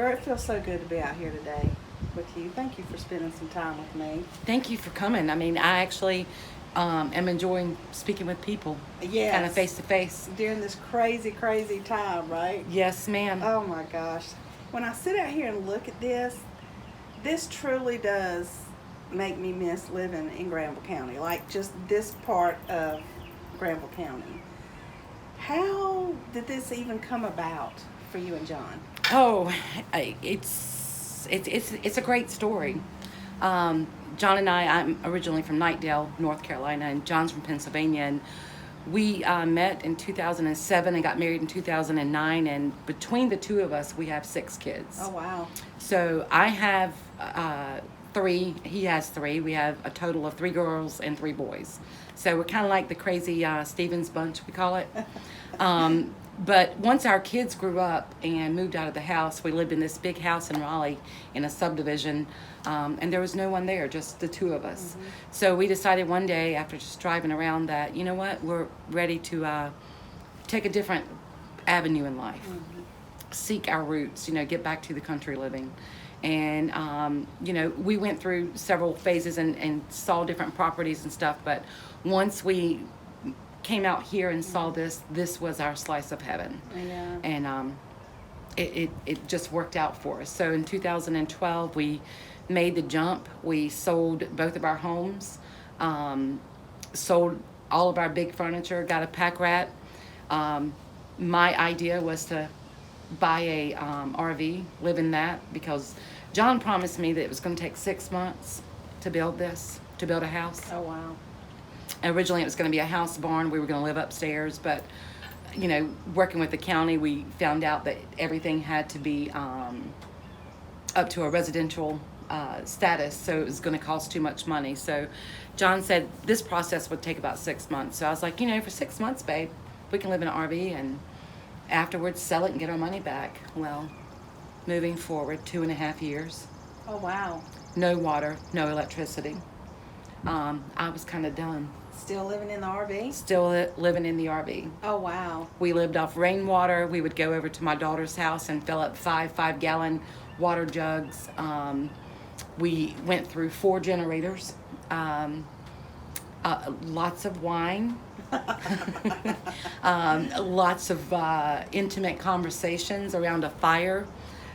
Girl, it feels so good to be out here today with you. Thank you for spending some time with me. Thank you for coming. I mean, I actually am enjoying speaking with people, kind of Yes, face to face. during this crazy, crazy time, right? Yes, ma'am. Oh my gosh. When I sit out here and look at this truly does make me miss living in Granville County, like just this part of Granville County. How did this even come about for you and John? Oh, it's a great story. John and I'm originally from Knightdale, North Carolina, and John's from Pennsylvania, and we met in 2007 and got married in 2009, and between the two of us, we have 6 kids. Oh, wow. So I have 3, he has 3. We have a total of 3 girls and 3 boys. So we're kind of like the crazy Stevens bunch, we call it. But once our kids grew up and moved out of the house, we lived in this big house in Raleigh in a subdivision, and there was no one there, just the two of us. Mm-hmm. So we decided one day after just driving around that, you know what, we're ready to take a different avenue in life, seek our roots, get back to the country living. And, we went through several phases and saw different properties and stuff, but once we came out here and saw this was our slice of heaven. Yeah. And it just worked out for us. So in 2012 we made the jump. We sold both of our homes, sold all of our big furniture, got a pack rat. My idea was to buy a RV, live in that, because John promised me that it was going to take 6 months to build a house. Oh, wow. Originally, it was going to be a house barn. We were going to live upstairs, but, working with the county, we found out that everything had to be up to a residential status, so it was going to cost too much money. So John said this process would take about 6 months. So I was like, for 6 months, babe, we can live in an RV and afterwards sell it and get our money back. Well, moving forward 2.5 years. Oh, wow. No water, no electricity. I was kind of done. Still living in the RV? Still living in the RV. Oh, wow. We lived off rainwater. We would go over to my daughter's house and fill up 5-gallon water jugs. We went through 4 generators, lots of wine, lots of intimate conversations around a fire.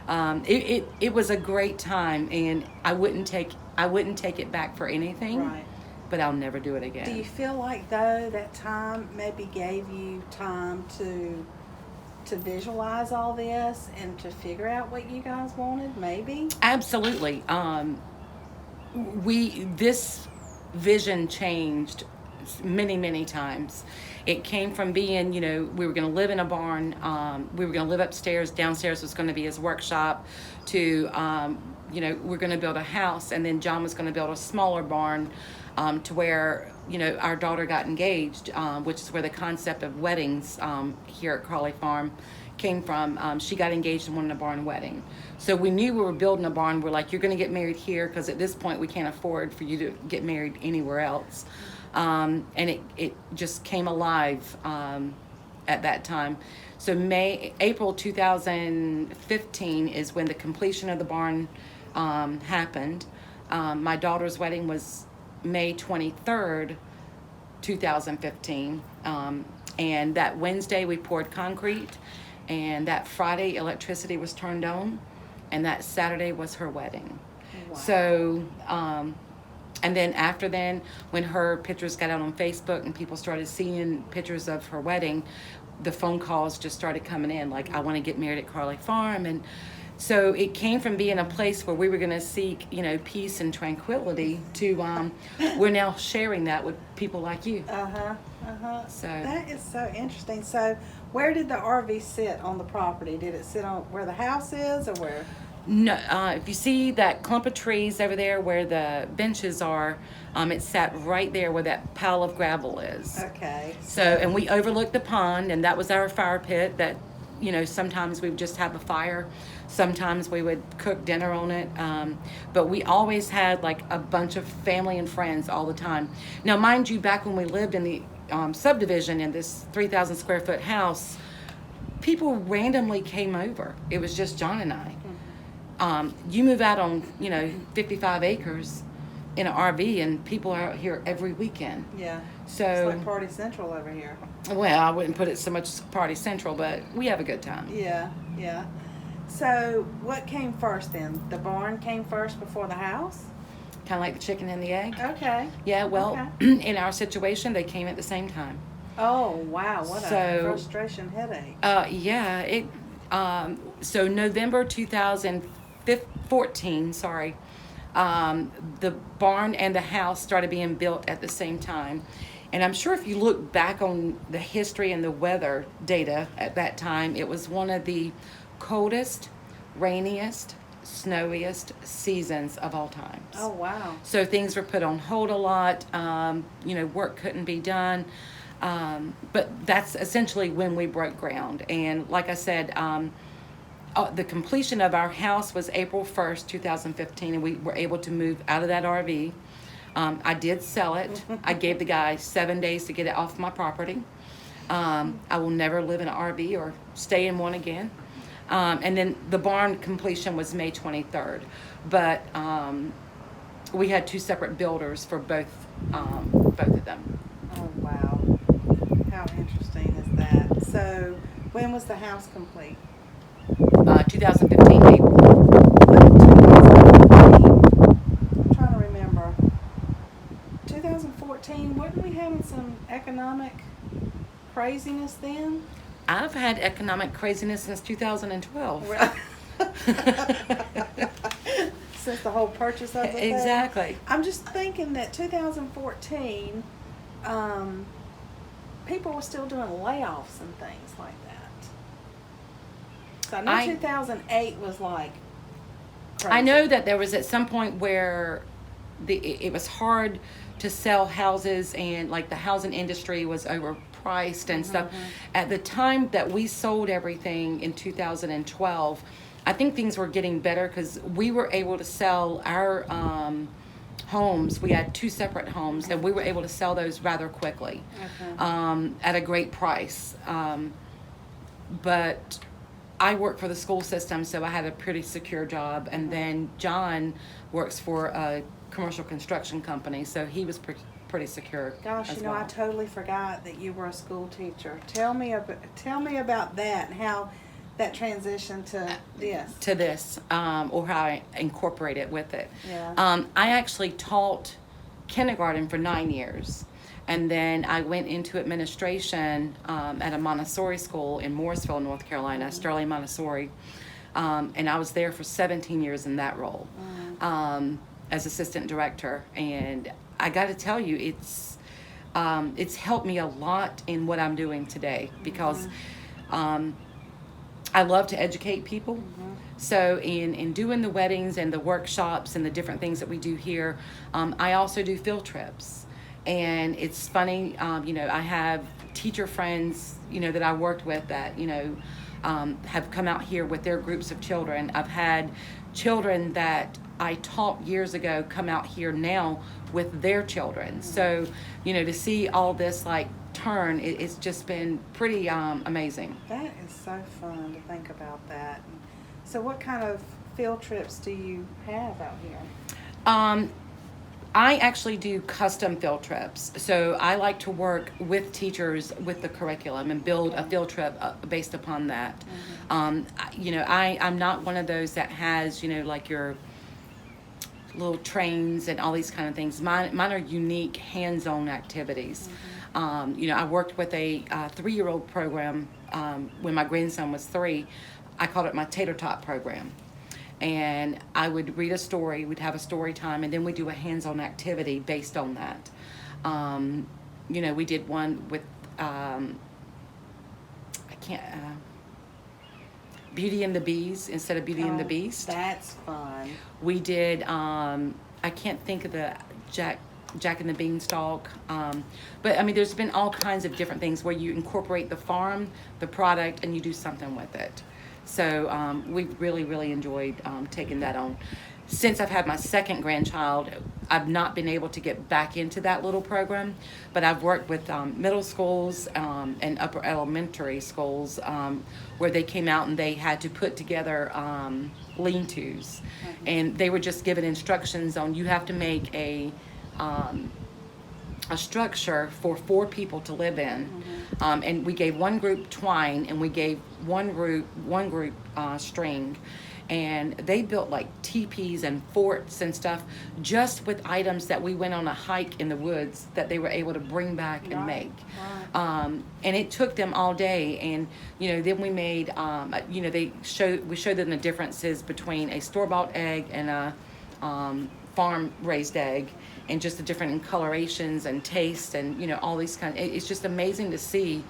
It was a great time, and I wouldn't take it back for anything. Right. But I'll never do it again. Do you feel like, though, that time maybe gave you time to visualize all this and to figure out what you guys wanted, maybe? Absolutely. This vision changed many times. It came from being, we were going to live in a barn. We were going to live upstairs. Downstairs was going to be his workshop. To, we're going to build a house. And then John was going to build a smaller barn to where, our daughter got engaged, which is where the concept of weddings here at Crawley Farm came from. She got engaged and wanted a barn wedding. So we knew we were building a barn. We're like, you're going to get married here, because at this point we can't afford for you to get married anywhere else. And it just came alive at that time. So April 2015 is when the completion of the barn happened. My daughter's wedding was May 23rd, 2015. And that Wednesday we poured concrete, and that Friday electricity was turned on, and that Saturday was her wedding. Wow. So, and then after then, when her pictures got out on Facebook and people started seeing pictures of her wedding, the phone calls just started coming in, like, I want to get married at Crawley Farm. And so it came from being a place where we were going to seek, peace and tranquility to, we're now sharing that with people like you. So That is so interesting. So where did the RV sit on the property? Did it sit on where the house is, or where? No, if you see that clump of trees over there where the benches are, it sat right there where that pile of gravel is. Okay. So, and we overlooked the pond, and that was our fire pit that, sometimes we would just have a fire. Sometimes we would cook dinner on it. But we always had like a bunch of family and friends all the time. Now, mind you, back when we lived in the subdivision in this 3,000 square foot house, people randomly came over. It was just John and I. You move out on 55 acres in an RV, and people are out here every weekend. Yeah. So It's like Party Central over here. well, I wouldn't put it so much Party Central, but we have a good time. Yeah, yeah. So what came first then? The barn came first before the house? Kind of like the chicken and the egg. Okay. Yeah, well, in our situation, they came at the same time. Oh, wow. What a So- frustration headache. Yeah, so November 2014, the barn and the house started being built at the same time. And I'm sure if you look back on the history and the weather data at that time, it was one of the coldest, rainiest, snowiest seasons of all time. Oh, wow. So things were put on hold a lot. Work couldn't be done. But that's essentially when we broke ground. And like I said, the completion of our house was April 1st, 2015, and we were able to move out of that RV. I did sell it. I gave the guy 7 days to get it off my property. I will never live in an RV or stay in one again. And then the barn completion was May 23rd. But we had two separate builders for both of them. Oh, wow. How interesting is that? So when was the house complete? 2015 April. I'm trying to remember. 2014, weren't we having some economic craziness then? I've had economic craziness since 2012. Since the whole purchase of the thing? Exactly. I'm just thinking that 2014, people were still doing layoffs and things like that. So I know 2008 was like crazy. I know that there was at some point where it was hard to sell houses, and like the housing industry was overpriced and stuff. At the time that we sold everything in 2012, I think things were getting better because we were able to sell our homes. We had two separate homes, and we were able to sell those rather quickly at a great price. But I work for the school system, so I had a pretty secure job. And then John works for a commercial construction company, so he was pretty secure. Gosh, as I well. totally forgot that you were a school teacher. Tell me about that and how that transition to this. To this, or how I incorporate it with it. Yeah. I actually taught kindergarten for 9 years. And then I went into administration at a Montessori school in Morrisville, North Carolina, Sterling Montessori. And I was there for 17 years in that role as assistant director. And I got to tell you, it's helped me a lot in what I'm doing today because I love to educate people. So in doing the weddings and the workshops and the different things that we do here, I also do field trips. And it's funny, I have teacher friends, that I worked with that, have come out here with their groups of children. I've had children that I taught years ago come out here now with their children. So, to see all this turn, it's just been pretty amazing. That is so fun to think about that. So what kind of field trips do you have out here? I actually do custom field trips. So I like to work with teachers with the curriculum and build a field trip based upon that. I'm not one of those that has, your little trains and all these kind of things. Mine are unique hands-on activities. I worked with a 3-year-old program when my grandson was 3. I called it my tater tot program. And I would read a story, we'd have a story time, and then we do a hands-on activity based on that. We did one with, Beauty and the Bees instead of Beauty and the Beast. That's fun. We did, I can't think of the Jack and the Beanstalk. But there's been all kinds of different things where you incorporate the farm, the product, and you do something with it. So we've really, really enjoyed taking that on. since I've had my second grandchild, I've not been able to get back into that little program, but I've worked with middle schools and upper elementary schools where they came out and they had to put together lean-tos, and they were just given instructions on, you have to make a structure for 4 people to live in. And we gave one group twine, and we gave one group string, and they built like teepees and forts and stuff just with items that we went on a hike in the woods that they were able to bring back and make. And it took them all day, and then we made we showed them the differences between a store-bought egg and a farm raised egg, and just the different colorations and taste, and all these it's just amazing to see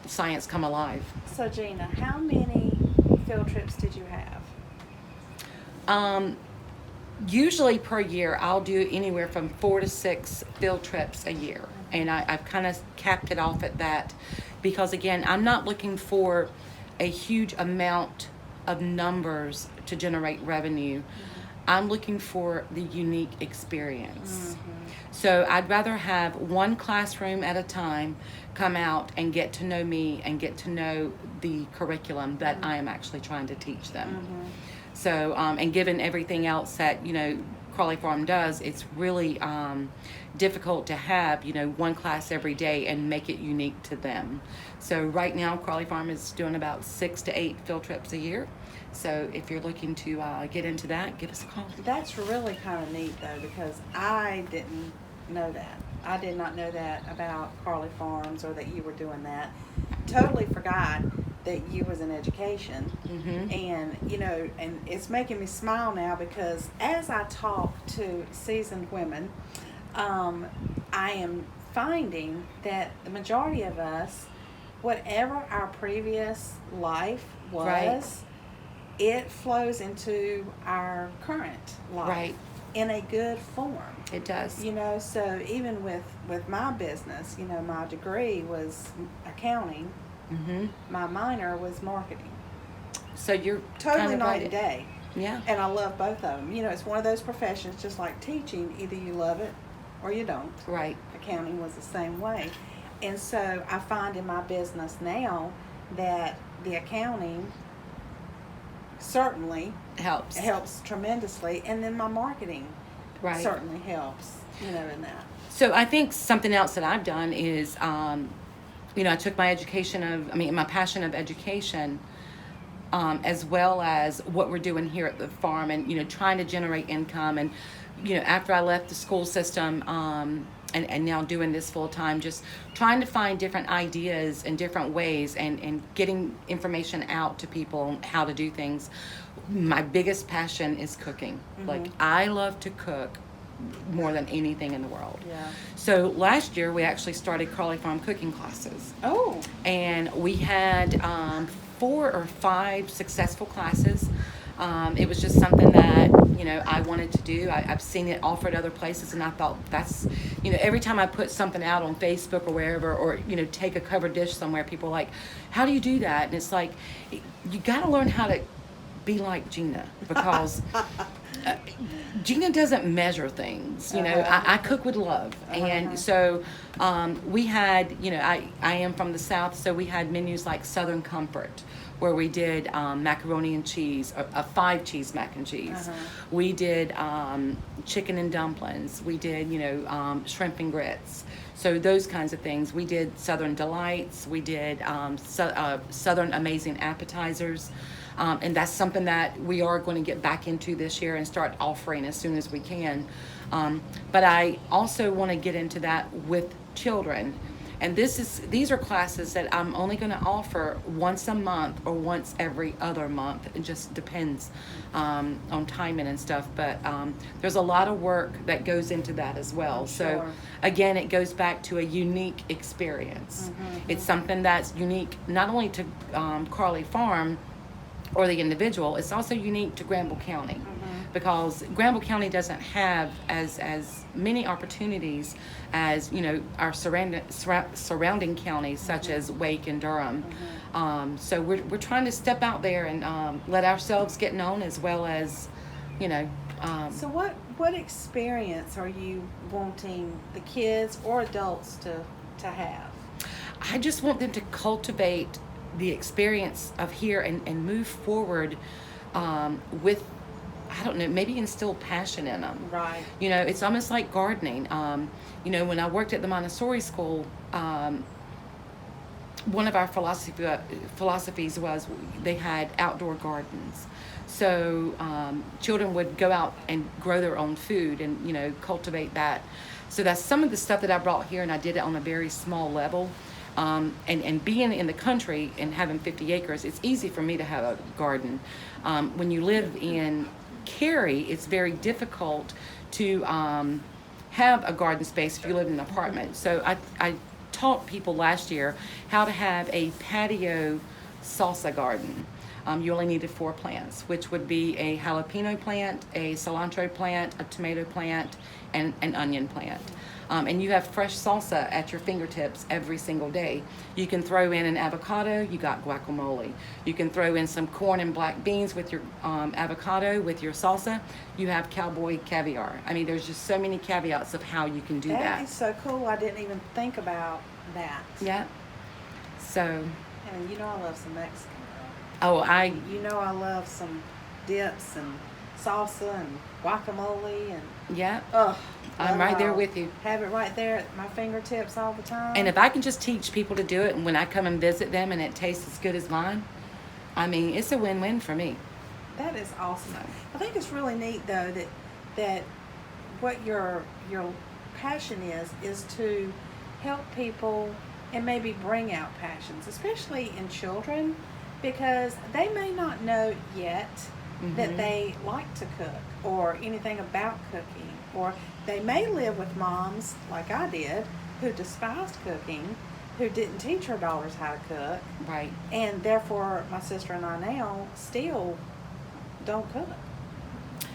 science come alive. So Gena, how many field trips did you have? Usually per year I'll do anywhere from 4 to 6 field trips a year, and I've kind of capped it off at that, because again, I'm not looking for a huge amount of numbers to generate revenue. I'm looking for the unique experience. So I'd rather have one classroom at a time come out and get to know me and get to know the curriculum that I am actually trying to teach them. So, and given everything else that, Crawley Farm does, it's really difficult to have, one class every day and make it unique to them. So right now, Crawley Farm is doing about 6 to 8 field trips a year. So if you're looking to get into that, give us a call. That's really kind of neat, though, because I didn't know that. I did not know that about Crawley Farms, or that you were doing that. Totally forgot that you was in education. And and it's making me smile now, because as I talk to seasoned women, I am finding that the majority of us, whatever our previous life was, it flows into our current life in a good form. It does. So even with my business, my degree was accounting. My minor was marketing. So you're totally night and day. Yeah. And I love both of them. It's one of those professions, just like teaching, either you love it or you don't. Right. Accounting was the same way. And so I find in my business now that the accounting certainly helps tremendously, and then my marketing certainly helps, in that. So I think something else that I've done is, I took my my passion of education, as well as what we're doing here at the farm, and trying to generate income, and after I left the school system, and now doing this full time, just trying to find different ideas and different ways, and getting information out to people on how to do things. My biggest passion is cooking. Like, I love to cook more than anything in the world. So last year we actually started Crawley Farm cooking classes. And we had 4 or 5 successful classes. It was just something that I wanted to do. I've seen it offered other places, and I thought that's every time I put something out on Facebook or wherever, or take a covered dish somewhere, people are like, how do you do that? And it's like, you got to learn how to be like Gena, because Gena doesn't measure things. I cook with love. And so we had, I am from the South, so we had menus like Southern Comfort, where we did macaroni and cheese, a 5-cheese mac and cheese. We did chicken and dumplings. We did, shrimp and grits. So those kinds of things. We did Southern Delights. We did Southern Amazing Appetizers. And that's something that we are going to get back into this year and start offering as soon as we can. But I also want to get into that with children. And these are classes that I'm only going to offer once a month or once every other month. It just depends on timing and stuff. But there's a lot of work that goes into that as well. So again, it goes back to a unique experience. It's something that's unique not only to Crawley Farm or the individual, it's also unique to Granville County, because Granville County doesn't have as many opportunities as our surrounding counties, such as Wake and Durham. So we're trying to step out there and let ourselves get known, as well as you know. So what experience are you wanting the kids or adults to have? I just want them to cultivate the experience of here and move forward with, I don't know, maybe instill passion in them. Right. You know, it's almost like gardening. You know, when I worked at the Montessori school, one of our philosophies was they had outdoor gardens. So children would go out and grow their own food and, you know, cultivate that. So that's some of the stuff that I brought here, and I did it on a very small level. And being in the country and having 50 acres, it's easy for me to have a garden. When you live in Cary, it's very difficult to have a garden space if you live in an apartment. So I taught people last year how to have a patio salsa garden. You only needed 4 plants, which would be a jalapeno plant, a cilantro plant, a tomato plant, and an onion plant. And you have fresh salsa at your fingertips every single day. You can throw in an avocado, you got guacamole. You can throw in some corn and black beans with your avocado, with your salsa, you have cowboy caviar. I mean, there's just so many caveats of how you can do that. That is so cool. I didn't even think about that. Yeah. So. And you know I love some Mexican. Oh, You know I love some dips and salsa and guacamole and. Yeah. Oh. I'm right there with you. Have it right there at my fingertips all the time. And if I can just teach people to do it, and when I come and visit them and it tastes as good as mine, I mean, it's a win-win for me. That is awesome. I think it's really neat though that what your passion is to help people and maybe bring out passions, especially in children, because they may not know yet that they like to cook or anything about cooking, or they may live with moms like I did who despised cooking, who didn't teach her daughters how to cook. Right. And therefore my sister and I now still don't cook.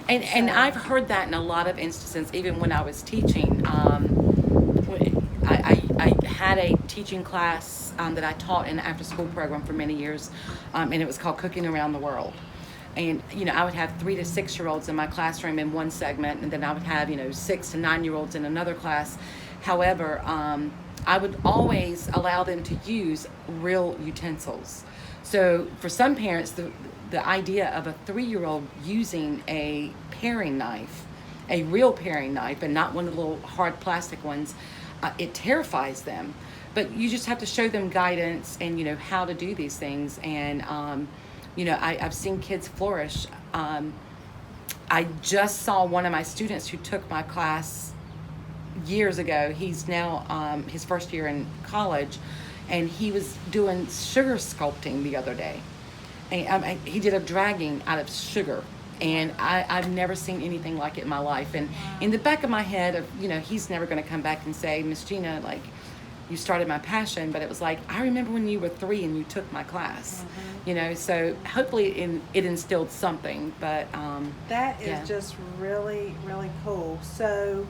And I've heard that in a lot of instances, even when I was teaching. I had a teaching class that I taught in the after-school program for many years, and it was called Cooking Around the World. And, you know, I would have 3 to 6 year olds in my classroom in one segment, and then I would have, 6 to 9 year olds in another class. However, I would always allow them to use real utensils. So for some parents, the idea of a 3-year-old using a paring knife, a real paring knife, and not one of the little hard plastic ones, it terrifies them. But you just have to show them guidance and, how to do these things. And, I've seen kids flourish. I just saw one of my students who took my class years ago. He's now his first year in college, and he was doing sugar sculpting the other day. And he did a dragging out of sugar, and I've never seen anything like it in my life. And in the back of my head, he's never going to come back and say, Miss Gena, like, you started my passion. But it was like, I remember when you were 3 and you took my class. So hopefully it instilled something. But that is just really, really cool. So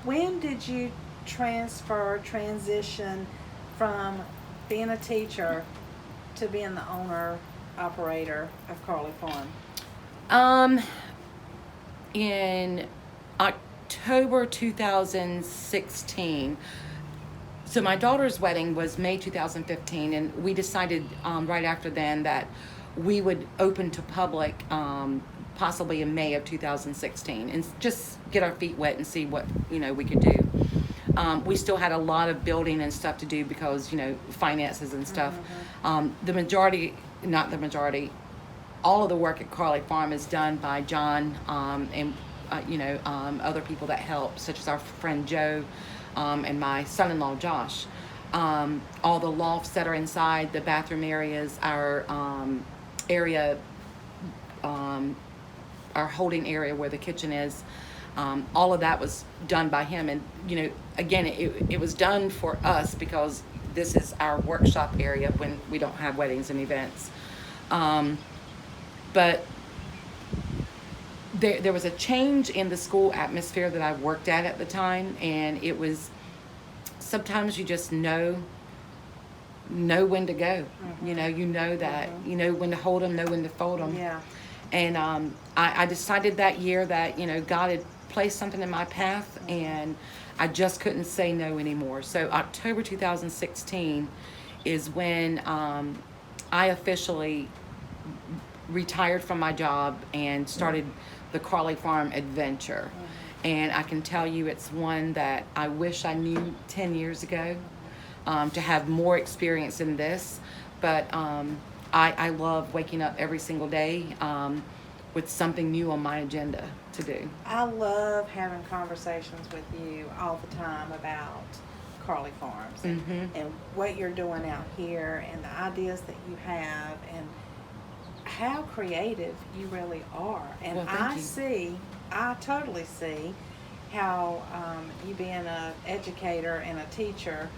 when did you transition from being a teacher to being the owner operator of Carly Farm? In October 2016. So my daughter's wedding was May 2015, and we decided right after then that we would open to public possibly in May of 2016 and just get our feet wet and see what we could do. We still had a lot of building and stuff to do because finances and stuff. All of the work at Carly Farm is done by John and other people that help, such as our friend Joe. And my son-in-law Josh. All the lofts that are inside, the bathroom areas, our area, our holding area where the kitchen is, all of that was done by him. And again, it was done for us because this is our workshop area when we don't have weddings and events. But there was a change in the school atmosphere that I worked at the time, and it was sometimes you just know when to go. You know that, when to hold them, know when to fold them. Yeah. And I decided that year that, God had placed something in my path, and I just couldn't say no anymore. So October 2016 is when I officially retired from my job and started the Crawley Farm adventure. And I can tell you it's one that I wish I knew 10 years ago, to have more experience in this. But I love waking up every single day with something new on my agenda to do. I love having conversations with you all the time about Crawley Farms and what you're doing out here and the ideas that you have and how creative you really are. And Well, thank you. I totally see how you being an educator and a teacher,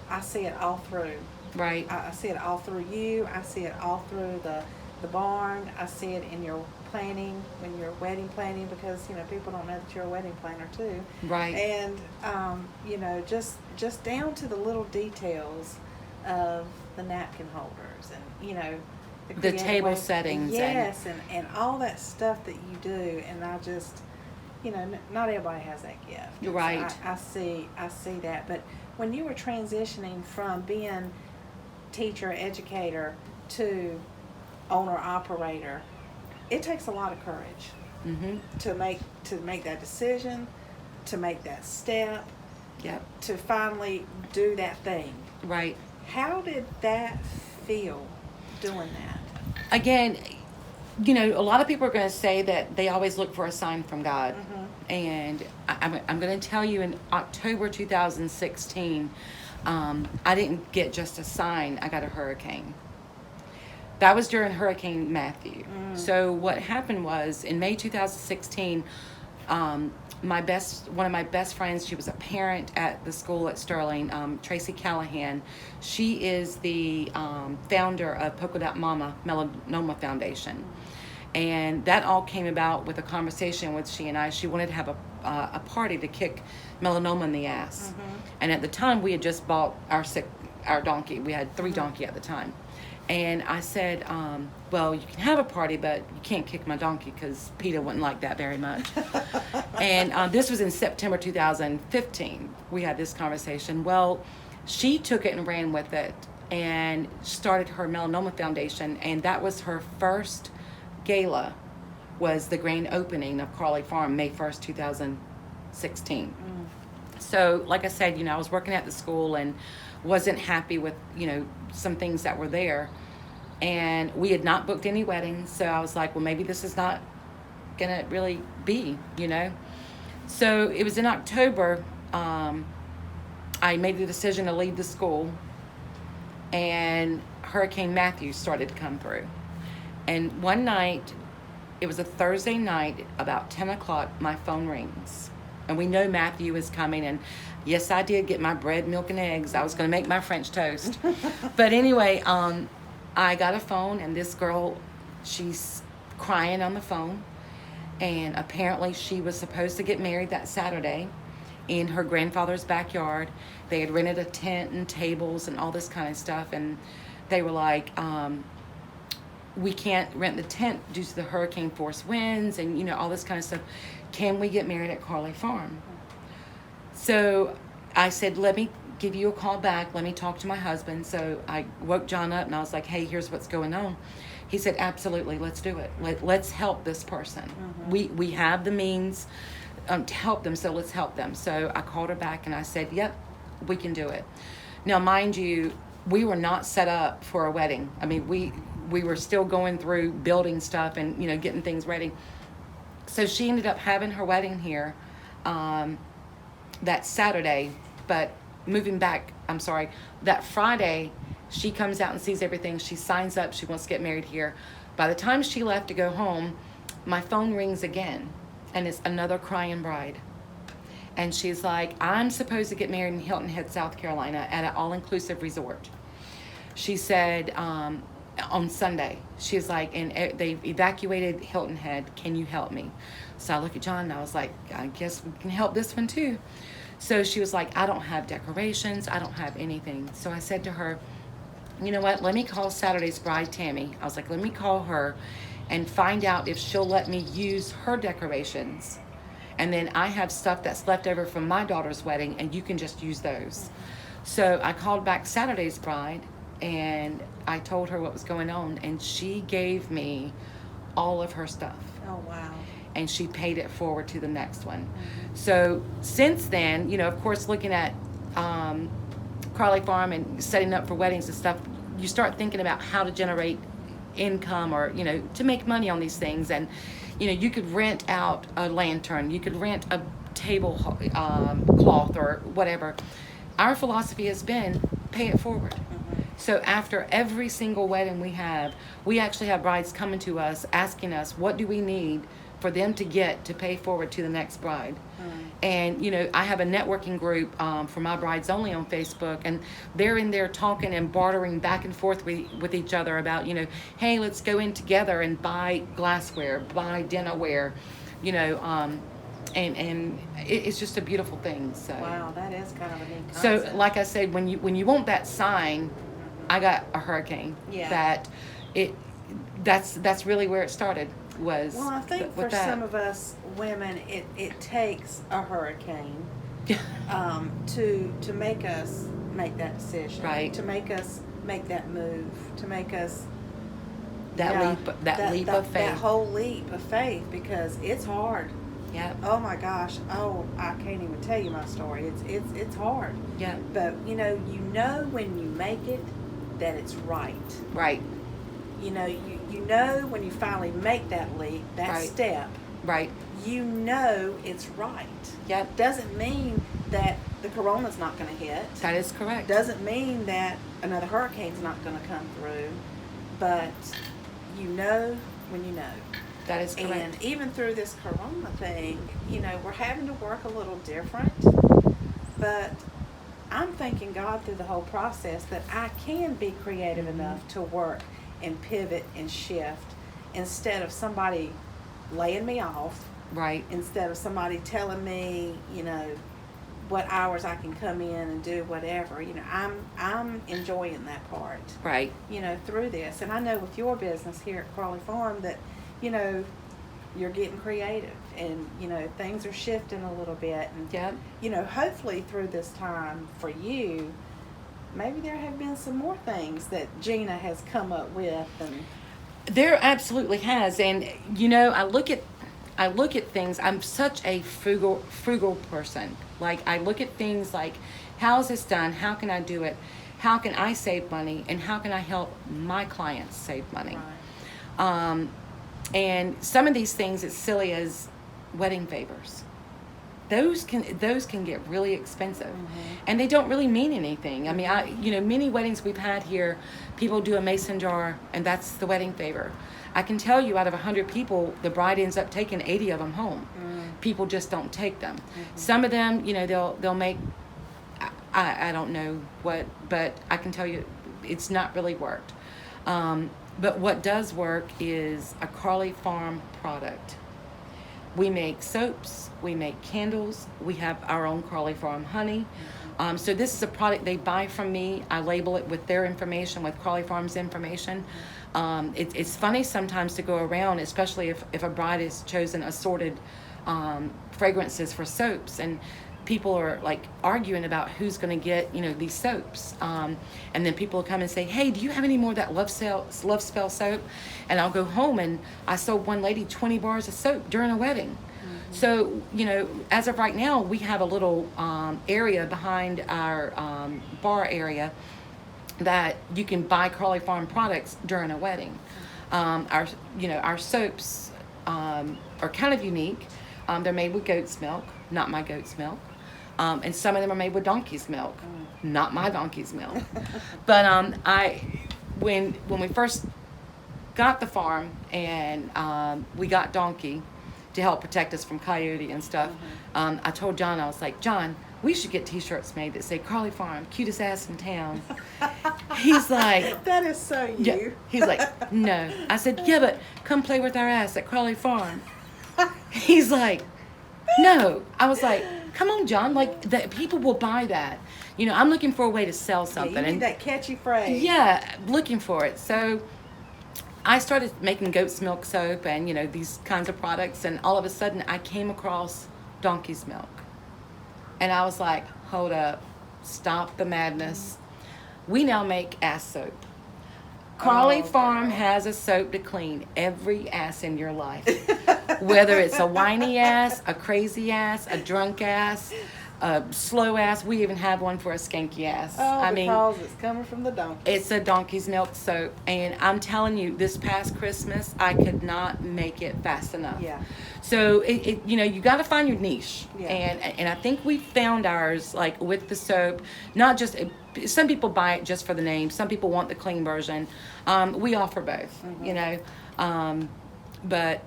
I see it all through. Right. I see it all through you. I see it all through the barn. I see it in your planning, when you're wedding planning, because people don't know that you're a wedding planner too. Right. And just down to the little details of the napkin holders and The table settings. Yes, and all that stuff that you do. And I just not everybody has that gift. You're right. So I see that. But when you were transitioning from being teacher, educator to owner operator, it takes a lot of courage to make that decision, to make that step, Yep. to finally do that thing. Right. How did that feel doing that? Again, a lot of people are going to say that they always look for a sign from God. And I'm going to tell you, in October 2016, I didn't get just a sign, I got a hurricane. That was during Hurricane Matthew. So what happened was, in May 2016, one of my best friends, she was a parent at the school at Sterling, Tracy Callahan. She is the founder of Polka Dot Mama Melanoma Foundation. And that all came about with a conversation with she and I. She wanted to have a party to kick melanoma in the ass. And at the time, we had just bought our donkey. We had 3 donkey at the time. And I said, well, you can have a party, but you can't kick my donkey because Peter wouldn't like that very much. And this was in September 2015. We had this conversation. Well, she took it and ran with it and started her Melanoma Foundation. And that was her first gala, was the grand opening of Crawley Farm, May 1st, 2016. So, like I said, I was working at the school and wasn't happy with, some things that were there. And we had not booked any weddings. So I was like, well, maybe this is not going to really be, So it was in October, I made the decision to leave the school, and Hurricane Matthew started to come through. And one night, it was a Thursday night, about 10 o'clock, my phone rings. And we know Matthew is coming. And yes, I did get my bread, milk, and eggs. I was going to make my French toast. But anyway, I got a phone, and this girl, she's crying on the phone. And apparently she was supposed to get married that Saturday in her grandfather's backyard. They had rented a tent and tables and all this kind of stuff. And they were like, we can't rent the tent due to the hurricane force winds and, all this kind of stuff. Can we get married at Crawley Farm? So I said, let me give you a call back. Let me talk to my husband. So I woke John up and I was like, hey, here's what's going on. He said, absolutely, let's do it. Let's help this person. We have the means to help them, so let's help them. So I called her back and I said, yep, we can do it. Now, mind you, we were not set up for a wedding. I mean, we were still going through building stuff and, getting things ready. So she ended up having her wedding here that Saturday, but that Friday, she comes out and sees everything. She signs up. She wants to get married here. By the time she left to go home, my phone rings again, and it's another crying bride. And she's like, I'm supposed to get married in Hilton Head, South Carolina at an all-inclusive resort. She said, on Sunday, she's like, and they've evacuated Hilton Head. Can you help me? So I look at John and I was like, I guess we can help this one too. So she was like, I don't have decorations. I don't have anything. So I said to her, you know what? Let me call Saturday's bride, Tammy. I was like, let me call her and find out if she'll let me use her decorations. And then I have stuff that's left over from my daughter's wedding, and you can just use those. So I called back Saturday's bride, and I told her what was going on, and she gave me all of her stuff. Oh, wow. And she paid it forward to the next one. So since then, of course, looking at Carly Farm and setting up for weddings and stuff, you start thinking about how to generate income, or to make money on these things. And you could rent out a lantern, you could rent a table cloth or whatever. Our philosophy has been pay it forward. So after every single wedding we actually have brides coming to us asking us, what do we need for them to get to pay forward to the next bride? And I have a networking group for my brides only on Facebook, and they're in there talking and bartering back and forth with each other about, hey, let's go in together and buy glassware, buy dinnerware, and it's just a beautiful thing. So wow, that is kind of a neat so concept. like I said, when you want that sign, I got a hurricane. Yeah. That's really where it started. Was Well, I think for with that. some of us women, it takes a hurricane to make us make that decision, Right. to make us make that move, to make us that leap of faith. that whole leap of faith, because it's hard. Yeah. Oh my gosh! Oh, I can't even tell you my story. It's hard. Yeah. But you know when you make it that it's right. Right. You know when you finally make that leap, that Right. step, Right. it's right. Yep. Doesn't mean that the corona's not going to hit. That is correct. Doesn't mean that another hurricane's not going to come through. But when you know. That is correct. And even through this corona thing, we're having to work a little different. But I'm thanking God through the whole process that I can be creative enough to work and pivot and shift instead of somebody laying me off, Right. instead of somebody telling me, what hours I can come in and do whatever. I'm enjoying that part. Right. Through this. And I know with your business here at Carly Farm that, you're getting creative and, things are shifting a little bit. And, Yep. Hopefully through this time for you, maybe there have been some more things that Gena has come up with. And There absolutely has, and I look at things. I'm such a frugal person. Like, I look at things like, how is this done? How can I do it? How can I save money? And how can I help my clients save money? Right. And some of these things, as silly as wedding favors, those can get really expensive, and they don't really mean anything. I mean, many weddings we've had here, people do a mason jar, and that's the wedding favor. I can tell you, out of 100 people, the bride ends up taking 80 of them home. People just don't take them. Some of them, they'll make, I don't know what, but I can tell you, it's not really worked. But what does work is a Carly Farm product. We make soaps, we make candles, we have our own Carly Farm honey. So this is a product they buy from me. I label it with their information, with Carly Farm's information. It's funny sometimes to go around, especially if a bride has chosen assorted fragrances for soaps, and people are like arguing about who's going to get these soaps, and then people will come and say, hey, do you have any more of that love spell soap? And I'll go home, and I sold one lady 20 bars of soap during a wedding. So as of right now, we have a little area behind our bar area that you can buy Carly Farm products during a wedding. Our soaps are kind of unique. They're made with goat's milk, not my goat's milk. And some of them are made with donkey's milk, not my donkey's milk. But when we first got the farm and we got Donkey to help protect us from coyote and stuff, I told John, I was like, John, we should get t-shirts made that say Carly Farm, cutest ass in town. He's like, that is so you. Yeah. He's like, no. I said, yeah, but come play with our ass at Carly Farm. He's like, no. I was like, come on, John. Like, people will buy that. I'm looking for a way to sell something. Yeah, you need that catchy phrase. Yeah, looking for it. So I started making goat's milk soap and, these kinds of products. And all of a sudden, I came across donkey's milk. And I was like, hold up, stop the madness. We now make ass soap. Carly Farm has a soap to clean every ass in your life. Whether it's a whiny ass, a crazy ass, a drunk ass, a slow ass. We even have one for a skanky ass. Oh, because it's coming from the donkey. It's a donkey's milk soap. And I'm telling you, this past Christmas, I could not make it fast enough. Yeah. So, you got to find your niche. Yeah. And I think we found ours, like, with the soap. Not just, some people buy it just for the name. Some people want the clean version. We offer both, but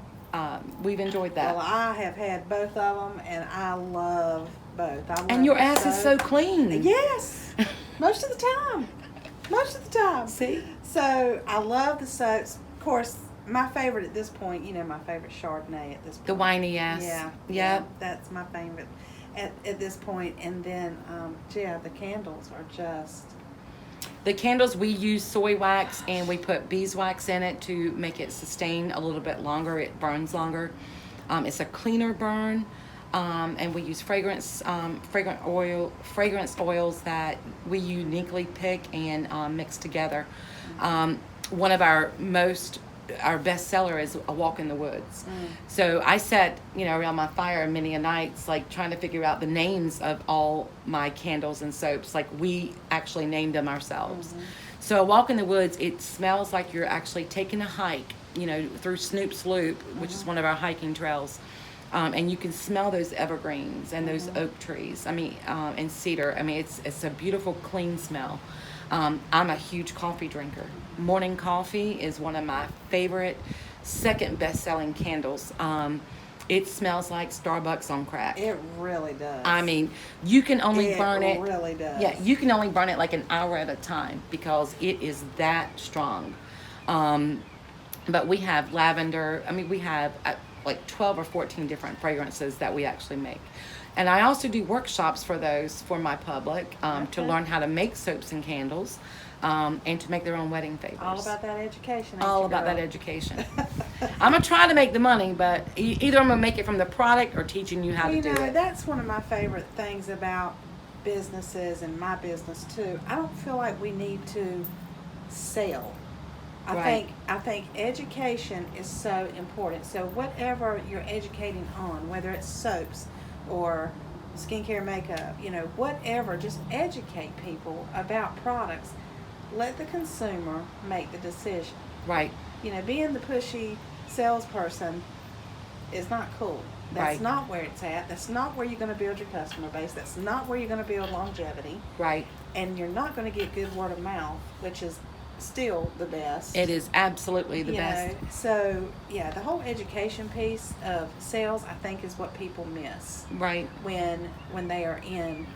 we've enjoyed that. Well, I have had both of them, and I love both. And your ass is so clean. Yes, most of the time. Most of the time. See? So I love the soaps. Of course, my favorite at this point, my favorite Chardonnay at this point. The whiny ass. Yeah. Yep. Yeah, that's my favorite at this point. And then, the candles are just... The candles, we use soy wax and we put beeswax in it to make it sustain a little bit longer. It burns longer. It's a cleaner burn. And we use fragrance oils that we uniquely pick and mix together. One of our best seller is A Walk in the Woods. So I sat, around my fire many a nights, like trying to figure out the names of all my candles and soaps. Like we actually named them ourselves. So A Walk in the Woods, it smells like you're actually taking a hike, through Snoop's Loop, which is one of our hiking trails. And you can smell those evergreens and those oak trees. And cedar. It's a beautiful, clean smell. I'm a huge coffee drinker. Morning coffee is one of my favorite, second best-selling candles. It smells like Starbucks on crack. It really does. You can only burn it. It really does. Yeah, you can only burn it like an hour at a time because it is that strong. But we have lavender. We have like 12 or 14 different fragrances that we actually make. And I also do workshops for those for my public to learn how to make soaps and candles and to make their own wedding favors. All about that education. All about that education. I'm going to try to make the money, but either I'm going to make it from the product or teaching you how to do it. That's one of my favorite things about businesses and my business too. I don't feel like we need to sell. I think education is so important. So whatever you're educating on, whether it's soaps or skincare, makeup, whatever, just educate people about products. Let the consumer make the decision. Right. Being the pushy salesperson is not cool. That's not where it's at. That's not where you're going to build your customer base. That's not where you're going to build longevity. Right. And you're not going to get good word of mouth, which is still the best. It is absolutely the best. So the whole education piece of sales, I think, is what people miss. Right. When they are in,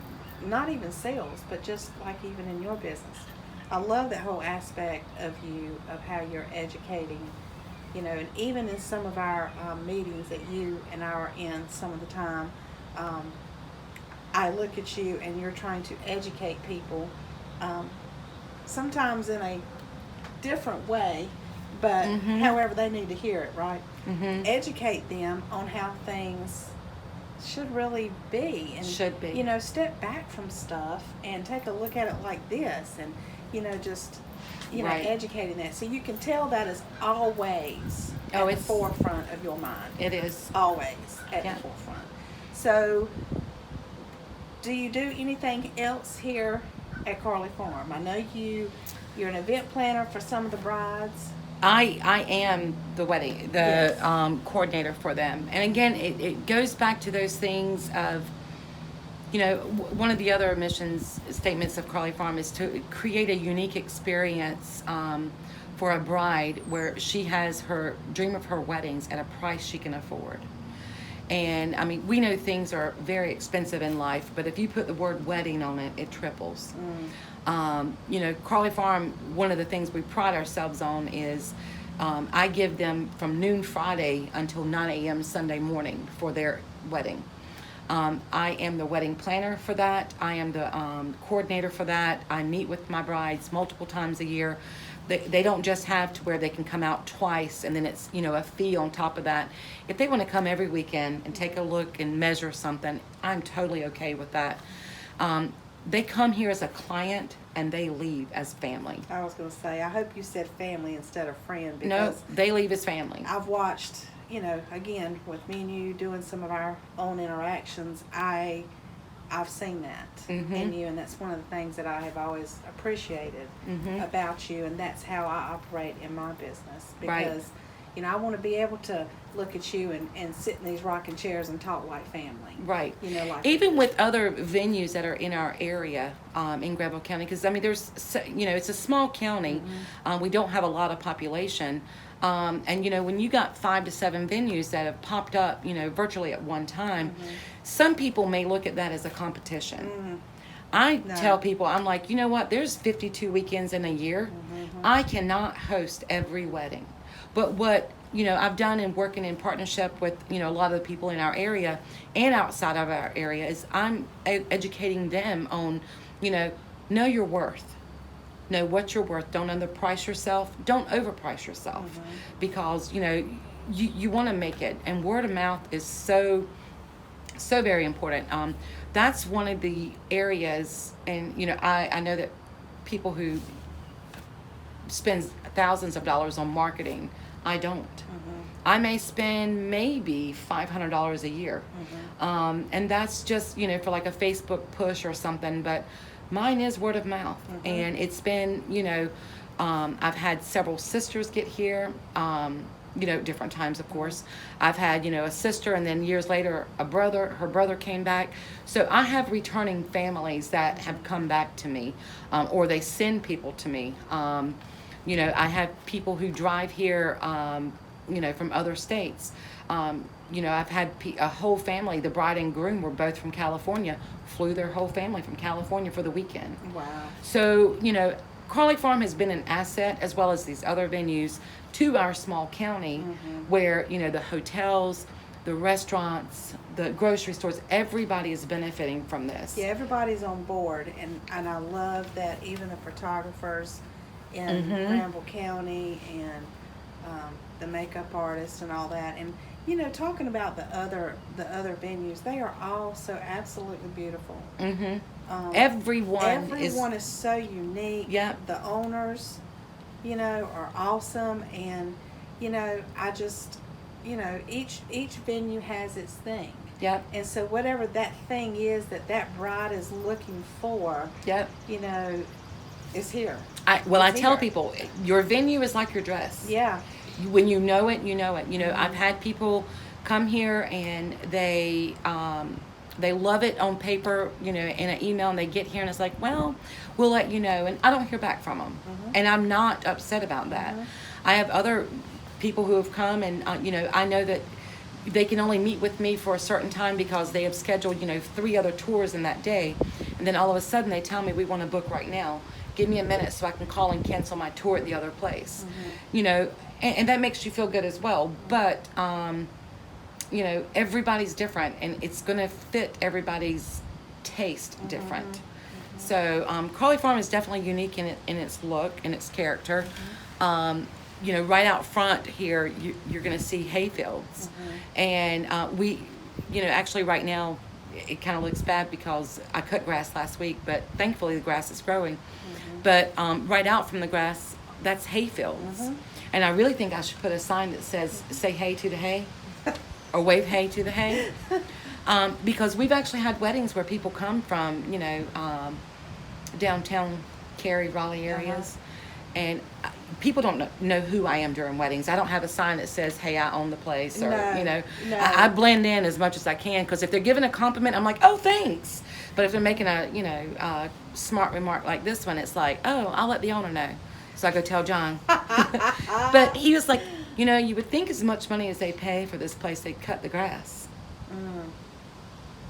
not even sales, but just like even in your business. I love that whole aspect of how you're educating, and even in some of our meetings that you and I are in some of the time, I look at you and you're trying to educate people, sometimes in a different way, but however they need to hear it, right? Educate them on how things should really be. And, should be. Step back from stuff and take a look at it like this and, just, educating that. So you can tell that is always at the forefront of your mind. It is. Always at the forefront. So do you do anything else here at Carly Farm? I know you're an event planner for some of the brides. I am the wedding, coordinator for them. And again, it goes back to those things of, one of the other mission statements of Carly Farm is to create a unique experience for a bride where she has her dream of her weddings at a price she can afford. And we know things are very expensive in life, but if you put the word wedding on it, it triples. Carly Farm, one of the things we pride ourselves on is I give them from noon Friday until 9 a.m. Sunday morning for their wedding. I am the wedding planner for that. I am the coordinator for that. I meet with my brides multiple times a year. They don't just have to where they can come out twice and then it's, a fee on top of that. If they want to come every weekend and take a look and measure something, I'm totally okay with that. They come here as a client and they leave as family. I was going to say, I hope you said family instead of friend, No, because they leave as family. I've watched, again, with me and you doing some of our own interactions, I've seen that in you, and that's one of the things that I have always appreciated about you, and that's how I operate in my business, because I want to be able to look at you and sit in these rocking chairs and talk like family. Right. Like even with other venues that are in our area in Granville County, because there's, it's a small county. We don't have a lot of population. And when you got 5 to 7 venues that have popped up, virtually at one time, some people may look at that as a competition. I tell people, I'm like, you know what? There's 52 weekends in a year. I cannot host every wedding. But what, I've done in working in partnership with, a lot of the people in our area and outside of our area is I'm educating them on, know your worth. Know what you're worth. Don't underprice yourself. Don't overprice yourself, because you want to make it. And word of mouth is so very important. That's one of the areas, and I know that people who spend thousands of dollars on marketing, I don't. I may spend maybe $500 a year, and that's just for like a Facebook push or something, but mine is word of mouth. And it's been, I've had several sisters get here, different times, of course. I've had, a sister, and then years later, her brother came back. So I have returning families that have come back to me, or they send people to me. I have people who drive here, from other states. I've had a whole family, the bride and groom were both from California, flew their whole family from California for the weekend. Wow. So, Crawley Farm has been an asset, as well as these other venues, to our small county, where, the hotels, the restaurants, the grocery stores, everybody is benefiting from this. Yeah, everybody's on board, and I love that even the photographers in Granville County and the makeup artists and all that, and talking about the other venues, they are all so absolutely beautiful. Everyone is so unique. Yep. The owners, are awesome, and I just, each venue has its thing. Yep. And so whatever that thing is that bride is looking for, Yep. Is here. I tell people, your venue is like your dress. Yeah. When you know it, you know it. I've had people come here and they love it on paper, in an email, and they get here and it's like, well, we'll let you know, and I don't hear back from them, and I'm not upset about that. I have other people who have come, and I know that they can only meet with me for a certain time because they have scheduled 3 other tours in that day, and then all of a sudden they tell me, we want to book right now. Give me a minute so I can call and cancel my tour at the other place. And that makes you feel good as well. But, everybody's different, and it's going to fit everybody's taste different. So Crawley Farm is definitely unique in its look and its character. Right out front here, you're going to see hay fields. And we, actually right now, it kind of looks bad because I cut grass last week, but thankfully the grass is growing. But right out from the grass, that's hay fields. And I really think I should put a sign that says, say hey to the hay, or wave hey to the hay. Because we've actually had weddings where people come from, downtown Cary, Raleigh areas. And people don't know who I am during weddings. I don't have a sign that says, hey, I own the place. Or, No. I blend in as much as I can, because if they're giving a compliment, I'm like, oh, thanks. But if they're making a smart remark like this one, it's like, oh, I'll let the owner know. So I go tell John. But he was like, you would think as much money as they pay for this place, they'd cut the grass.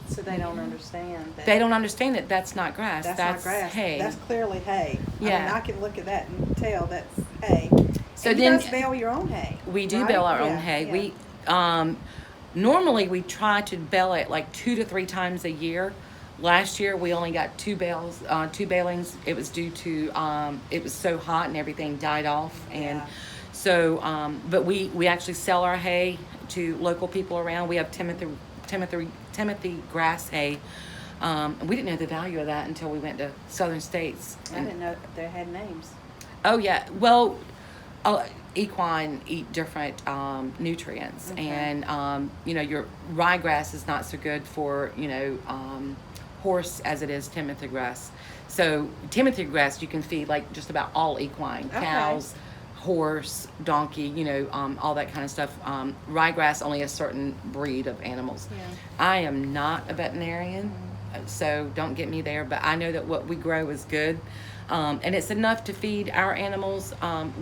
So they don't understand that. They don't understand that that's not grass. That's not grass. Hay. That's clearly hay. Yeah. I can look at that and tell that's hay. So and then you guys bale your own hay. We do right? bale our own Yeah, hay. yeah. Normally, we try to bale it like 2 to 3 times a year. Last year, we only got two balings. It was due to it was so hot and everything died off, and Yeah. so. But we actually sell our hay to local people around. We have Timothy grass hay. We didn't know the value of that until we went to southern states. I didn't know they had names. Oh yeah, well, equine eat different nutrients, Okay. and your ryegrass is not so good for horse as it is Timothy grass. So Timothy grass you can feed like just about all equine Okay. cows, horse, donkey, all that kind of stuff. Ryegrass only a certain breed of animals. Yeah. I am not a veterinarian, so don't get me there. But I know that what we grow is good. And it's enough to feed our animals.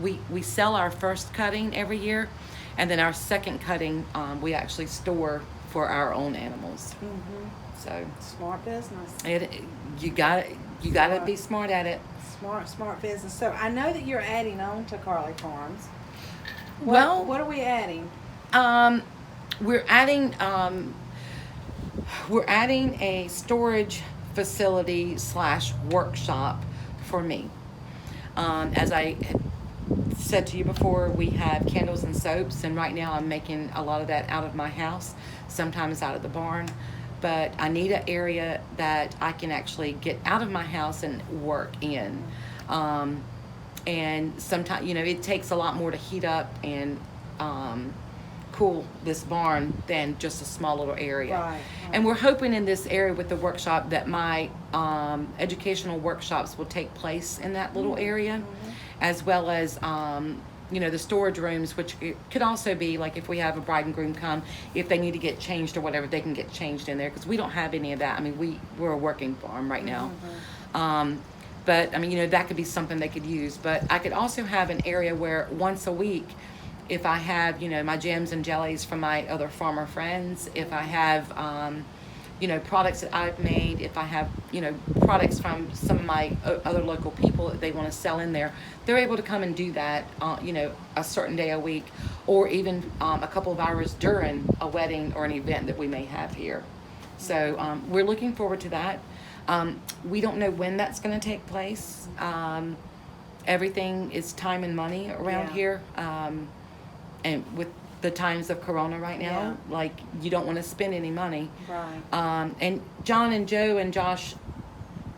We sell our first cutting every year, and then our second cutting we actually store for our own animals. Mm-hmm. So Smart business. you got to be smart at it. Smart business. So I know that you're adding on to Carly Farms. What are we adding? We're adding a storage facility / workshop for me. As I said to you before, we have candles and soaps, and right now I'm making a lot of that out of my house, sometimes out of the barn. But I need an area that I can actually get out of my house and work in. And sometimes, it takes a lot more to heat up and cool this barn than just a small little area. Right. And we're hoping in this area with the workshop that my educational workshops will take place in that little area, as well as the storage rooms, which it could also be like if we have a bride and groom come, if they need to get changed or whatever, they can get changed in there, because we don't have any of that. I mean, we're a working farm right now. But I mean, that could be something they could use. But I could also have an area where once a week, if I have, my jams and jellies from my other farmer friends, if I have, products that I've made, if I have, products from some of my other local people that they want to sell in there, they're able to come and do that, a certain day a week, or even a couple of hours during a wedding or an event that we may have here. So we're looking forward to that. We don't know when that's going to take place. Everything is time and money around here. And with the times of Corona right now, like, you don't want to spend any money. Right. And John and Joe and Josh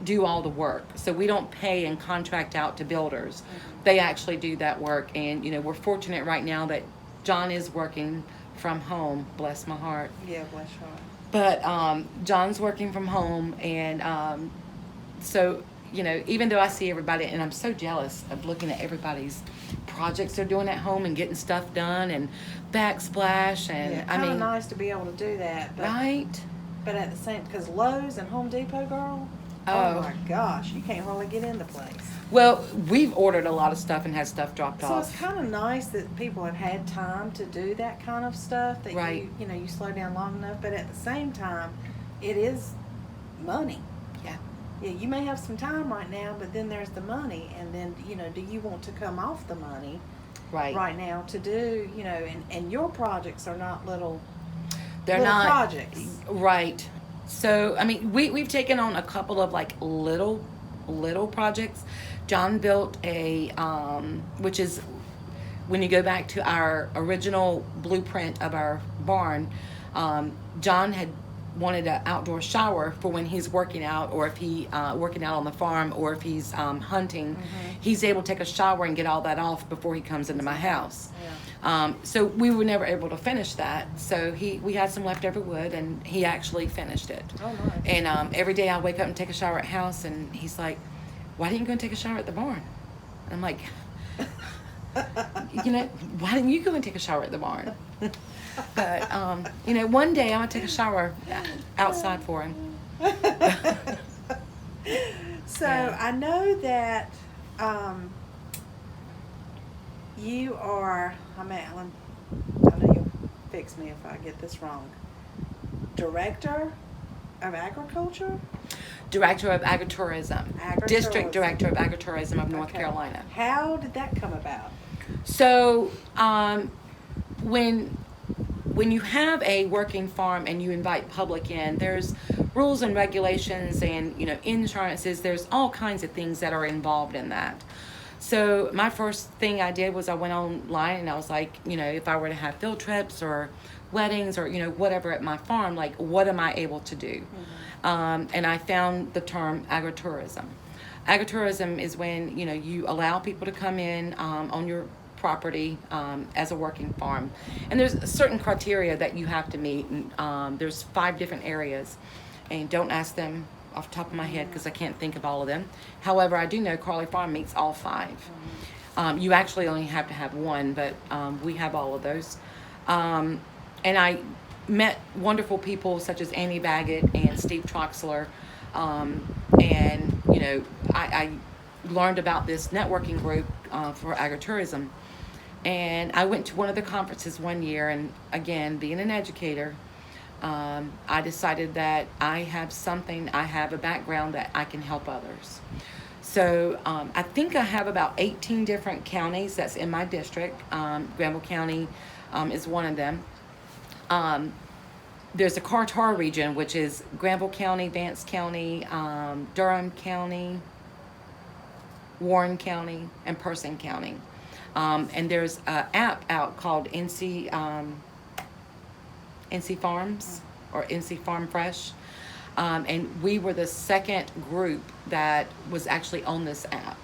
do all the work. So we don't pay and contract out to builders. They actually do that work. And, we're fortunate right now that John is working from home. Bless my heart. Yeah, bless your heart. But John's working from home. And so, even though I see everybody, and I'm so jealous of looking at everybody's projects they're doing at home and getting stuff done and backsplash, and kind of nice to be able to do that, but, right? But at the same, because Lowe's and Home Depot, girl, oh my gosh, you can't hardly get in the place. Well, we've ordered a lot of stuff and had stuff dropped So off. it's kind of nice that people have had time to do that kind of stuff. That Right. you slow down long enough, but at the same time, it is money. Yeah. Yeah, you may have some time right now, but then there's the money, and then do you want to come off the money right now to do and your projects are not little. They're little not projects. Right. So I mean, we've taken on a couple of like little projects. John built a which is when you go back to our original blueprint of our barn. John had wanted an outdoor shower for when he's working out, or if he working out on the farm, or if he's hunting. He's able to take a shower and get all that off before he comes into my house. So we were never able to finish that. So we had some leftover wood, and he actually finished it. Oh, nice. And every day I wake up and take a shower at house, and he's like, "Why didn't you go and take a shower at the barn?" I'm like, why didn't you go and take a shower at the barn? But one day I'm gonna take a shower outside for him. So Yeah. I know that you are. I know you'll fix me if I get this wrong. Director of Agriculture. Director of Agritourism. District Director of Agritourism of North Okay. Carolina. How did that come about? So when when you have a working farm and you invite public in, there's rules and regulations and, insurances. There's all kinds of things that are involved in that. So my first thing I did was I went online and I was like, if I were to have field trips or weddings or, whatever at my farm, like, what am I able to do? And I found the term agritourism. Agritourism is when, you allow people to come in on your property as a working farm. And there's certain criteria that you have to meet. And, there's 5 different areas. And don't ask them off the top of my head because I can't think of all of them. However, I do know Crawley Farm meets all 5. You actually only have to have 1, but we have all of those. And I met wonderful people such as Annie Baggett and Steve Troxler. And, I learned about this networking group for agritourism. And I went to one of the conferences one year, and again, being an educator, I decided that I have a background that I can help others. So I think I have about 18 different counties that's in my district. Granville County is one of them. There's the Carter region, which is Granville County, Vance County, Durham County, Warren County, and Person County. And there's an app out called NC Farms or NC Farm Fresh. And we were the second group that was actually on this app.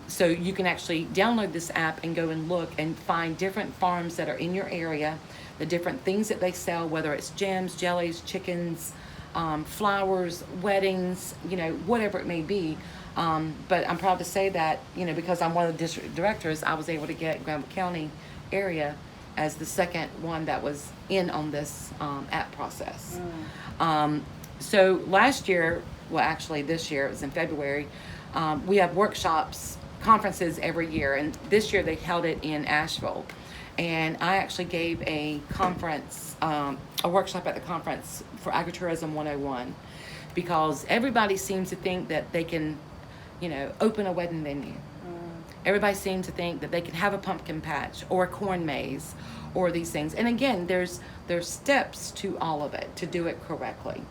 So you can actually download this app and go and look and find different farms that are in your area, the different things that they sell, whether it's jams, jellies, chickens, flowers, weddings, whatever it may be. But I'm proud to say that, because I'm one of the district directors, I was able to get Granville County area as the second one that was in on this app process. So last year, well, actually this year, it was in February, we have workshops, conferences every year, and this year they held it in Asheville. And I actually gave a conference, a workshop at the conference for Agritourism 101, because everybody seems to think that they can, open a wedding venue. Everybody seems to think that they can have a pumpkin patch or a corn maze or these things. And again, there's steps to all of it to do it correctly.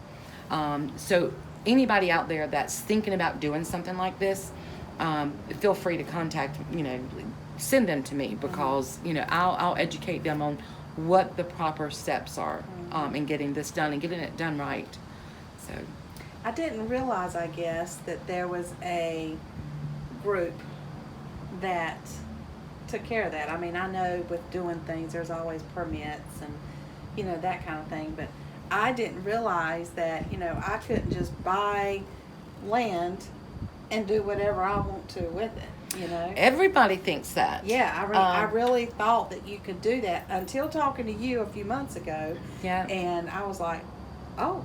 So anybody out there that's thinking about doing something like this, feel free to contact, send them to me, because, I'll educate them on what the proper steps are in getting this done and getting it done right. So I didn't realize, I guess, that there was a group that took care of that. I mean, I know with doing things, there's always permits and, that kind of thing, but I didn't realize that, I couldn't just buy land and do whatever I want to with it, Everybody thinks that. Yeah, I really thought that you could do that until talking to you a few months ago. Yeah. And I was like, oh,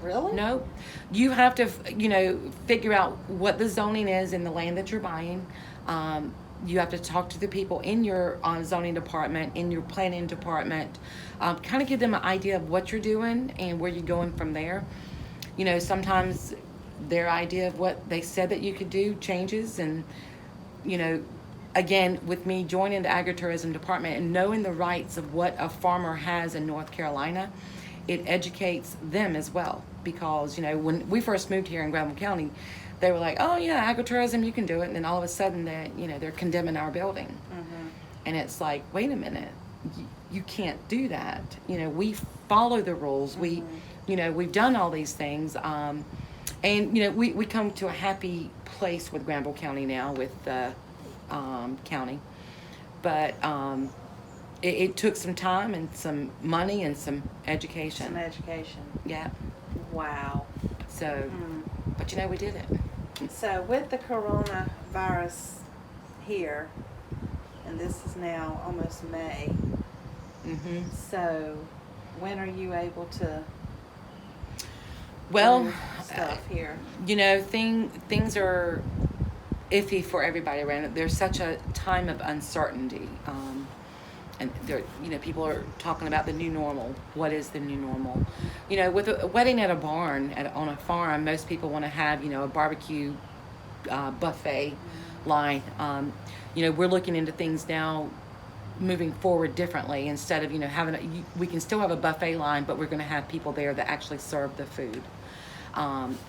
really? No. You have to, figure out what the zoning is in the land that you're buying. You have to talk to the people in your zoning department, in your planning department, kind of give them an idea of what you're doing and where you're going from there. Sometimes their idea of what they said that you could do changes, and, again, with me joining the agritourism department and knowing the rights of what a farmer has in North Carolina, it educates them as well. Because, when we first moved here in Granville County, they were like, oh yeah, agritourism, you can do it. And then all of a sudden they're condemning our building. Mm-hmm. And it's like, wait a minute, you can't do that. We follow the rules. Mm-hmm. We've done all these things. And, we come to a happy place with Granville County now, with the county. But it took some time and some money and some education. Some education. Yeah. Wow. So, but we did it. So with the coronavirus here, and this is now almost May, so when are you able to do stuff here? Things are iffy for everybody around it. There's such a time of uncertainty. And there, people are talking about the new normal. What is the new normal? With a wedding at a barn, on a farm, most people want to have, a barbecue buffet line. We're looking into things now moving forward differently. Instead of, you know, we can still have a buffet line, but we're going to have people there that actually serve the food.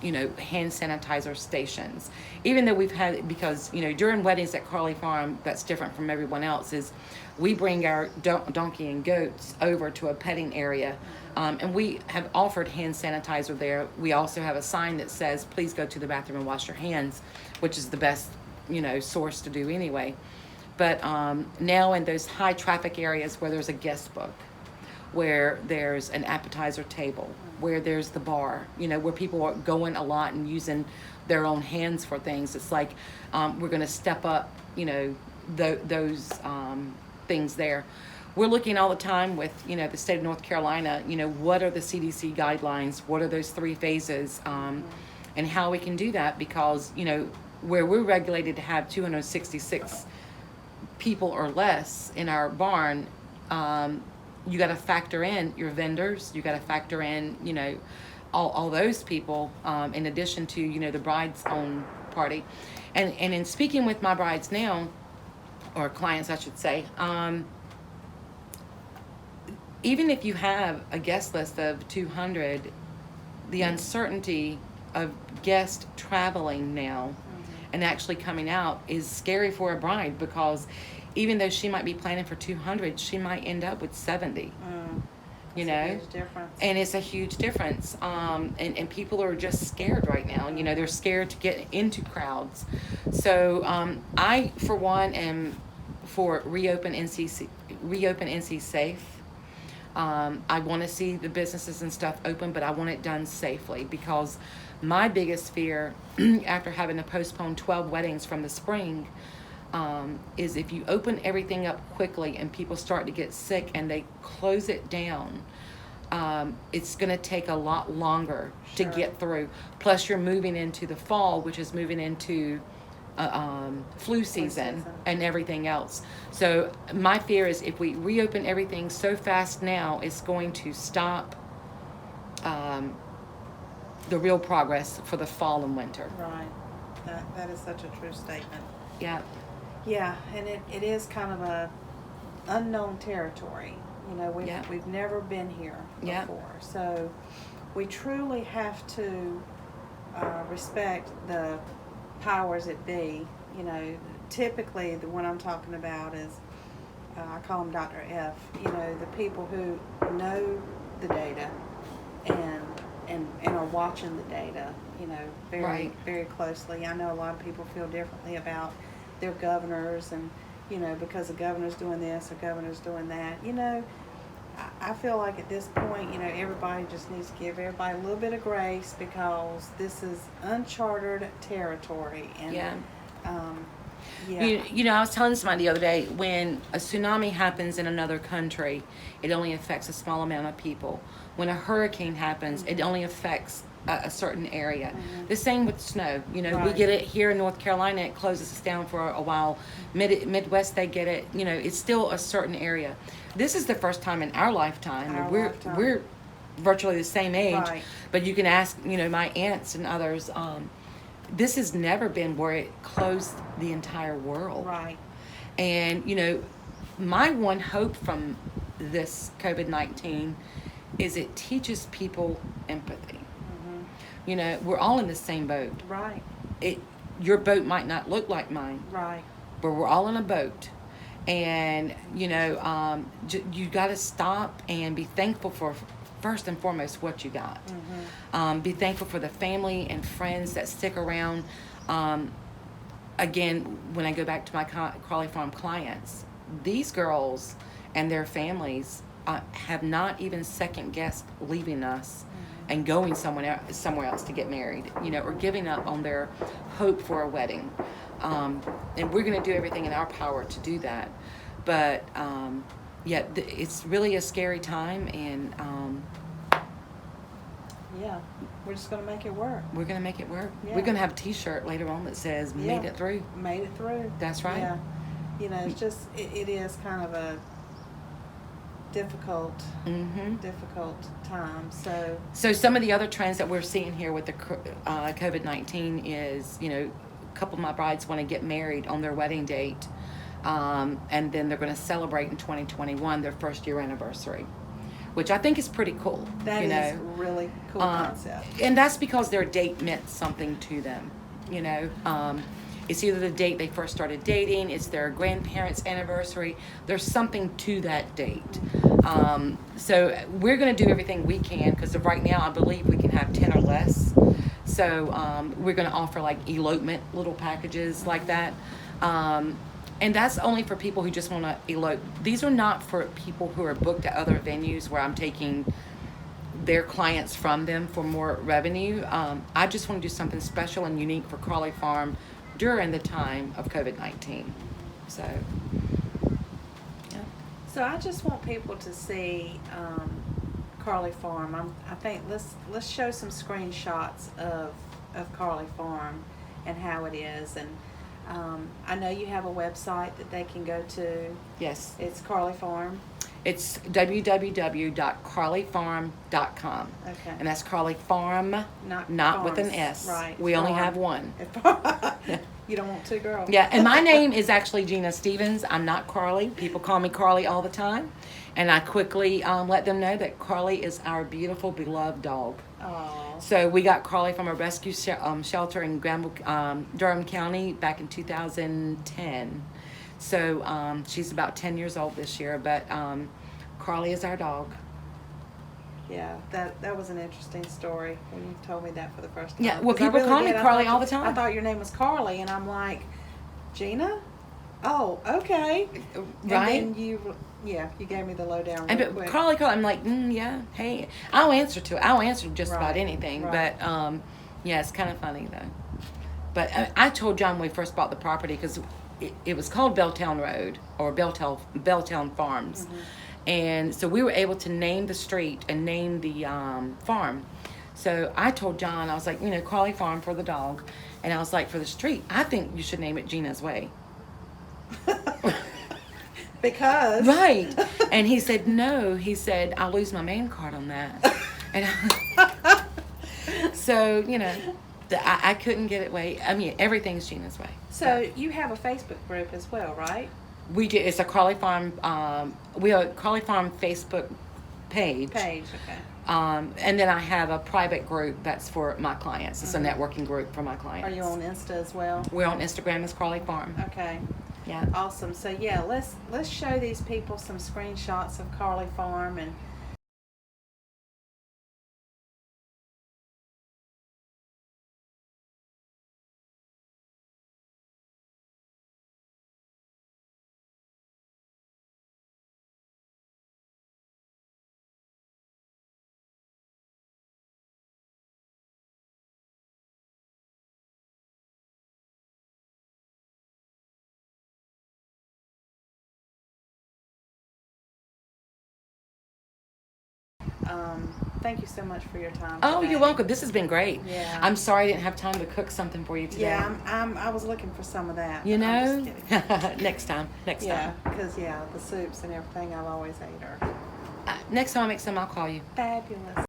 You know, hand sanitizer stations. Even though we've had, because, you know, during weddings at Carly Farm, that's different from everyone else, is we bring our donkey and goats over to a petting area. And we have offered hand sanitizer there. We also have a sign that says, please go to the bathroom and wash your hands, which is the best, you know, source to do anyway. But now in those high traffic areas where there's a guest book, where there's an appetizer table, where there's the bar, you know, where people are going a lot and using their own hands for things. It's like we're going to step up, you know, those things there. We're looking all the time with, you know, the state of North Carolina, you know, what are the CDC guidelines? What are those 3 phases? And how we can do that, because, you know, where we're regulated to have 266 people or less in our barn, you got to factor in your vendors. You got to factor in, you know, all those people, in addition to, you know, the bride's own party. And in speaking with my brides now, or clients, I should say, even if you have a guest list of 200, the uncertainty of guests traveling now and actually coming out is scary for a bride, because even though she might be planning for 200, she might end up with 70. You know, a huge difference. And it's a huge difference. And people are just scared right now. You know, they're scared to get into crowds. So I, for one, am for reopen NC safe. I want to see the businesses and stuff open, but I want it done safely, because my biggest fear after having to postpone 12 weddings from the spring is if you open everything up quickly and people start to get sick and they close it down, it's going to take a lot longer to get through. Plus, you're moving into the fall, which is moving into flu season and everything else. So my fear is if we reopen everything so fast now, it's going to stop the real progress for the fall and winter. Right. That is such a true statement. Yeah. Yeah, and it is kind of a unknown territory. You know, we've never been here before. So we truly have to respect the powers that be. You know, typically the one I'm talking about is, I call them Dr. F, you know, the people who know the data and are watching the data, you know, very closely. I know a lot of people feel differently about their governors, and, you know, because the governor's doing this or governor's doing that. You know, I feel like at this point, you know, everybody just needs to give everybody a little bit of grace, because this is uncharted territory. And You know, I was telling somebody the other day, when a tsunami happens in another country, it only affects a small amount of people. When a hurricane happens, it only affects a certain area. The same with snow. You know, we get it here in North Carolina, it closes us down for a while. Midwest, they get it. You know, it's still a certain area. This is the first time in our lifetime. We're virtually the same age, but you can ask, you know, my aunts and others. This has never been where it closed the entire world. Right. And, you know, my one hope from this COVID-19 is it teaches people empathy. You know, we're all in the same boat. Right. Your boat might not look like mine. Right. But we're all in a boat. And, you know, you got to stop and be thankful for, first and foremost, what you got. Be thankful for the family and friends that stick around. Again, when I go back to my Crawley Farm clients, these girls and their families have not even second-guessed leaving us and going somewhere else to get married, you know, or giving up on their hope for a wedding. And we're going to do everything in our power to do that. But, it's really a scary time, and we're just going to make it work. We're going to make it work. Yeah. We're going to have a T-shirt later on that says, made it through. Made it through. That's right. Yeah. You know, it's just, it is kind of a difficult time. So some of the other trends that we're seeing here with the COVID-19 is, you know, a couple of my brides want to get married on their wedding date And then they're going to celebrate in 2021 their first year anniversary, which I think is pretty cool. That is really cool concept. And that's because their date meant something to them. It's either the date they first started dating, it's their grandparents' anniversary. There's something to that date. So we're going to do everything we can, because right now I believe we can have 10 or less. So we're going to offer like elopement little packages like that. And that's only for people who just want to elope. These are not for people who are booked at other venues where I'm taking their clients from them for more revenue. I just want to do something special and unique for Crawley Farm during the time of COVID-19. So, yeah. So I just want people to see Crawley Farm. I think let's show some screenshots of Crawley Farm and how it is. And I know you have a website that they can go to. Yes. It's Crawley Farm. It's www.crawleyfarm.com. Okay. And that's Crawley Farm, not with an S. Right. We only have one. You don't want two girls. Yeah, and my name is actually Gena Stevens. I'm not Carly. People call me Carly all the time. And I quickly let them know that Carly is our beautiful, beloved dog. Aww. So we got Carly from a rescue shelter in Durham County back in 2010. So she's about 10 years old this year, but Carly is our dog. Yeah, that was an interesting story when you told me that for the first time. Yeah, well, people call me Carly all the time. I thought your name was Carly, and I'm like, Gena? Oh, okay. Right? And then you gave me the lowdown real quick. Carly, I'm like, yeah, hey. I'll answer just about anything. Right. But, yeah, it's kind of funny, though. But I told John when we first bought the property, because it was called Belltown Road, or Belltown Farms. Mm-hmm. And so we were able to name the street and name the farm. So I told John, I was like, Crawley Farm for the dog. And I was like, for the street, I think you should name it Gena's Way. Because? Right. And he said, no. He said, I'll lose my man card on that. And so, I couldn't get it way. I mean, everything's Gena's Way. So you have a Facebook group as well, right? We do. It's a Crawley Farm. We have a Crawley Farm Facebook page. Okay. And then I have a private group that's for my clients. It's a networking group for my clients. Are you on Insta as well? We're on Instagram as Crawley Farm. Okay. Yeah. Awesome. So yeah, let's show these people some screenshots of Crawley Farm and. Thank you so much for your time. Oh, today. you're welcome. This has been great. Yeah. I'm sorry I didn't have time to cook something for you today. Yeah, I was looking for some of that. Next time. Yeah, because the soups and everything I've always ate are Next time I make some, I'll call you. fabulous.